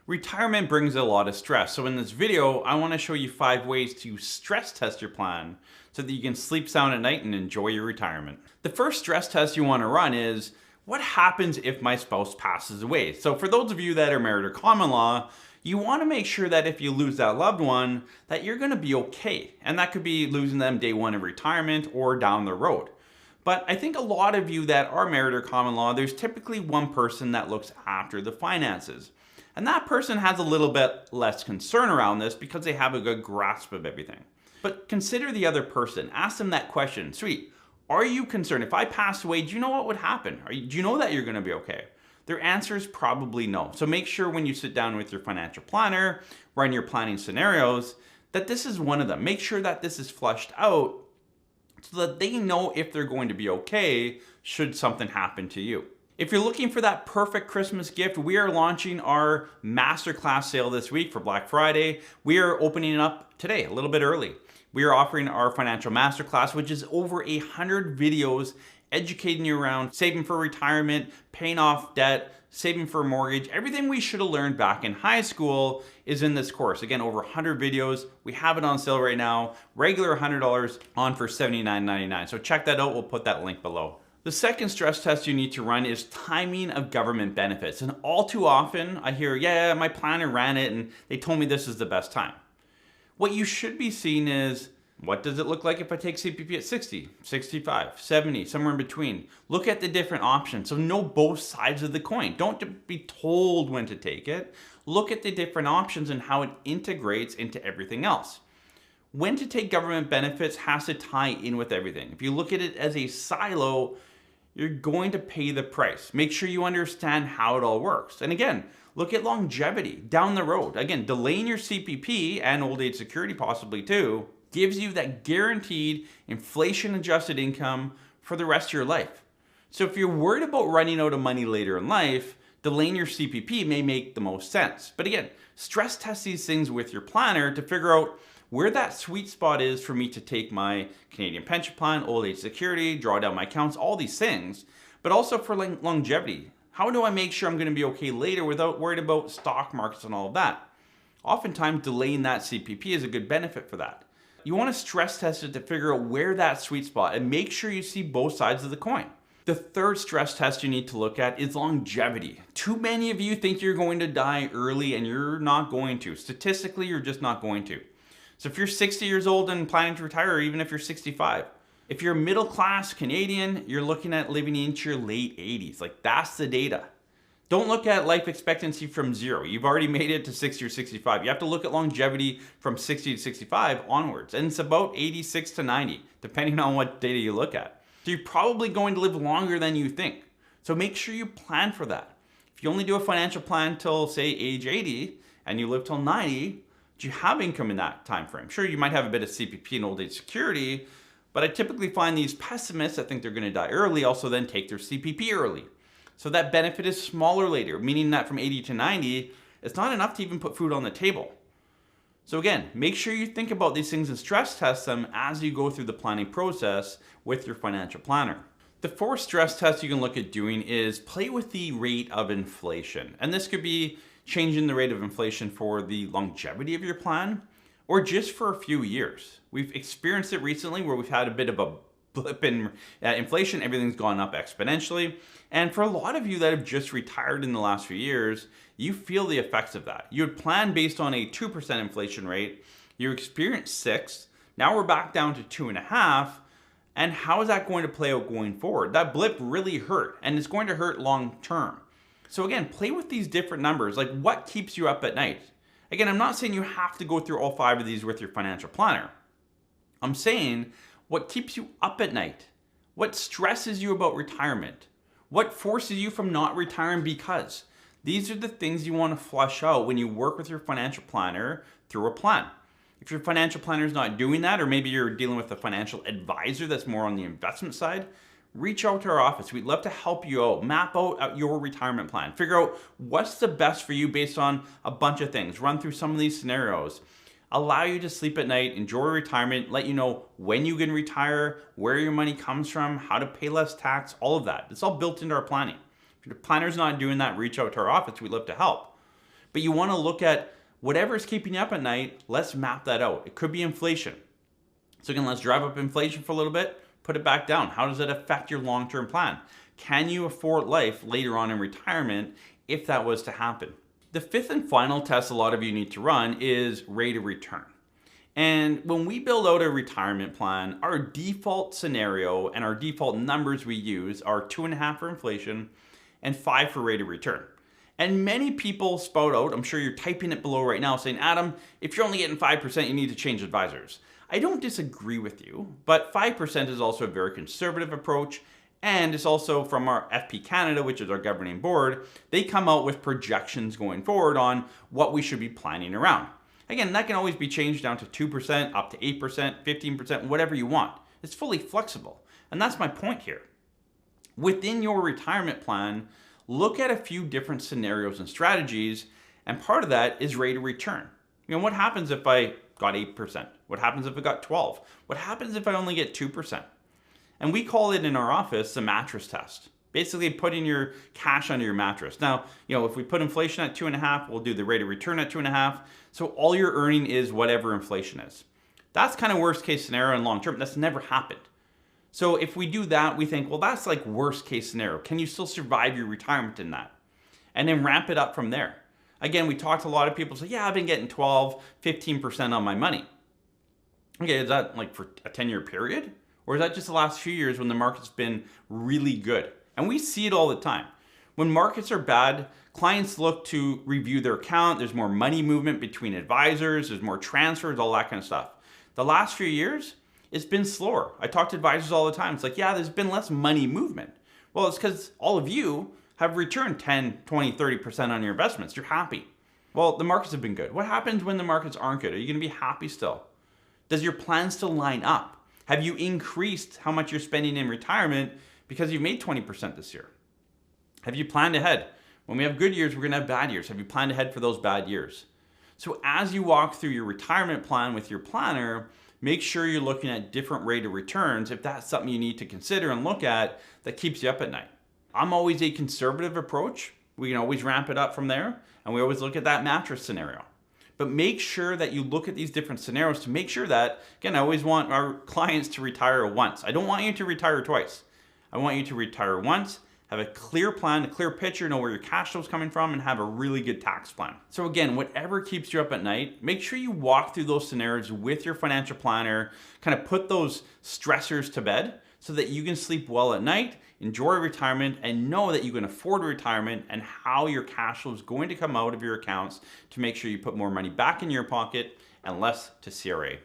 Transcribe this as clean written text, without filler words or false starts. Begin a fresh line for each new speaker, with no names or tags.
Retirement brings a lot of stress. So in this video, I want to show you 5 ways to stress test your plan so that you can sleep sound at night and enjoy your retirement. The first stress test you want to run is, what happens if my spouse passes away? So for those of you that are married or common law, you want to make sure that if you lose that loved one, that you're going to be okay. And that could be losing them day one of retirement or down the road. But I think a lot of you that are married or common law, there's typically one person that looks after the finances. And that person has a little bit less concern around this because they have a good grasp of everything. But consider the other person. Ask them that question. Sweet, are you concerned? If I pass away, do you know what would happen? Do you know that you're going to be okay? Their answer is probably no. So make sure when you sit down with your financial planner, run your planning scenarios, that this is one of them. Make sure that this is flushed out so that they know if they're going to be okay should something happen to you. If you're looking for that perfect Christmas gift, we are launching our masterclass sale this week for Black Friday. We are opening it up today, a little bit early. We are offering our financial masterclass, which is over 100 videos educating you around saving for retirement, paying off debt, saving for a mortgage. Everything we should have learned back in high school is in this course. Again, over 100 videos. We have it on sale right now. Regular $100 on for $79.99. So check that out. We'll put that link below. The second stress test you need to run is timing of government benefits. And all too often I hear, yeah, my planner ran it and they told me this is the best time. What you should be seeing is, what does it look like if I take CPP at 60, 65, 70, somewhere in between? Look at the different options. So know both sides of the coin. Don't be told when to take it. Look at the different options and how it integrates into everything else. When to take government benefits has to tie in with everything. If you look at it as a silo, you're going to pay the price. Make sure you understand how it all works. And again, look at longevity down the road. Again, delaying your CPP and old age security possibly too, gives you that guaranteed inflation adjusted income for the rest of your life. So if you're worried about running out of money later in life, delaying your CPP may make the most sense. But again, stress test these things with your planner to figure out where that sweet spot is for me to take my Canadian pension plan, old age security, draw down my accounts, all these things, but also for longevity. How do I make sure I'm going to be okay later without worried about stock markets and all of that? Oftentimes delaying that CPP is a good benefit for that. You want to stress test it to figure out where that sweet spot and make sure you see both sides of the coin. The third stress test you need to look at is longevity. Too many of you think you're going to die early and you're not going to. Statistically, you're just not going to. So if you're 60 years old and planning to retire, or even if you're 65, if you're middle class Canadian, you're looking at living into your late 80s. Like, that's the data. Don't look at life expectancy from 0. You've already made it to 60 or 65. You have to look at longevity from 60 to 65 onwards. And it's about 86 to 90, depending on what data you look at. So you're probably going to live longer than you think. So make sure you plan for that. If you only do a financial plan till, say, age 80 and you live till 90, do you have income in that time frame? Sure, you might have a bit of CPP and old age security, but I typically find these pessimists that think they're going to die early also then take their CPP early. So that benefit is smaller later, meaning that from 80 to 90, it's not enough to even put food on the table. So again, make sure you think about these things and stress test them as you go through the planning process with your financial planner. The fourth stress test you can look at doing is play with the rate of inflation. And this could be changing the rate of inflation for the longevity of your plan or just for a few years. We've experienced it recently where we've had a bit of a blip in inflation. Everything's gone up exponentially. And for a lot of you that have just retired in the last few years, you feel the effects of that. You had planned based on a 2% inflation rate. You experienced 6. Now we're back down to 2.5. And how is that going to play out going forward? That blip really hurt, and it's going to hurt long term. So again, play with these different numbers. Like, what keeps you up at night? Again, I'm not saying you have to go through all 5 of these with your financial planner. I'm saying what keeps you up at night? What stresses you about retirement? What forces you from not retiring because? These are the things you want to flush out when you work with your financial planner through a plan. If your financial planner is not doing that, or maybe you're dealing with a financial advisor that's more on the investment side, reach out to our office. We'd love to help you out, map out your retirement plan, figure out what's the best for you based on a bunch of things, run through some of these scenarios, allow you to sleep at night, enjoy retirement, let you know when you can retire, where your money comes from, how to pay less tax, all of that. It's all built into our planning. If your planner's not doing that, reach out to our office. We'd love to help. But you want to look at whatever's keeping you up at night, let's map that out. It could be inflation. So again, let's drive up inflation for a little bit, put it back down. How does it affect your long-term plan? Can you afford life later on in retirement if that was to happen? The fifth and final test a lot of you need to run is rate of return. And when we build out a retirement plan, our default scenario and our default numbers we use are 2.5 for inflation and 5 for rate of return. And many people spout out, I'm sure you're typing it below right now, saying, Adam, if you're only getting 5%, you need to change advisors. I don't disagree with you, but 5% is also a very conservative approach. And it's also from our FP Canada, which is our governing board. They come out with projections going forward on what we should be planning around. Again, that can always be changed down to 2%, up to 8%, 15%, whatever you want. It's fully flexible. And that's my point here. Within your retirement plan, look at a few different scenarios and strategies. And part of that is rate of return. What happens if I got 8%? What happens if I got 12%? What happens if I only get 2%? And we call it in our office the mattress test. Basically putting your cash under your mattress. Now, if we put inflation at 2.5, we'll do the rate of return at 2.5. So all you're earning is whatever inflation is. That's kind of worst case scenario in long term. That's never happened. So if we do that, we think, well, that's like worst case scenario. Can you still survive your retirement in that? And then ramp it up from there. Again, we talked to a lot of people say, yeah, I've been getting 12, 15% on my money. Okay, is that like for a 10-year period? Or is that just the last few years when the market's been really good? And we see it all the time. When markets are bad, clients look to review their account. There's more money movement between advisors. There's more transfers, all that kind of stuff. The last few years, it's been slower. I talk to advisors all the time. It's like, yeah, there's been less money movement. Well, it's because all of you have returned 10, 20, 30% on your investments. You're happy. Well, the markets have been good. What happens when the markets aren't good? Are you going to be happy still? Does your plan still line up? Have you increased how much you're spending in retirement because you've made 20% this year? Have you planned ahead? When we have good years, we're going to have bad years. Have you planned ahead for those bad years? So as you walk through your retirement plan with your planner, make sure you're looking at different rate of returns if that's something you need to consider and look at that keeps you up at night. I'm always a conservative approach. We can always ramp it up from there, and we always look at that mattress scenario. But make sure that you look at these different scenarios to make sure that, again, I always want our clients to retire once. I don't want you to retire twice. I want you to retire once, have a clear plan, a clear picture, know where your cash flow is coming from, and have a really good tax plan. So again, whatever keeps you up at night, make sure you walk through those scenarios with your financial planner, kind of put those stressors to bed so that you can sleep well at night, enjoy retirement, and know that you can afford retirement and how your cash flow is going to come out of your accounts to make sure you put more money back in your pocket and less to CRA.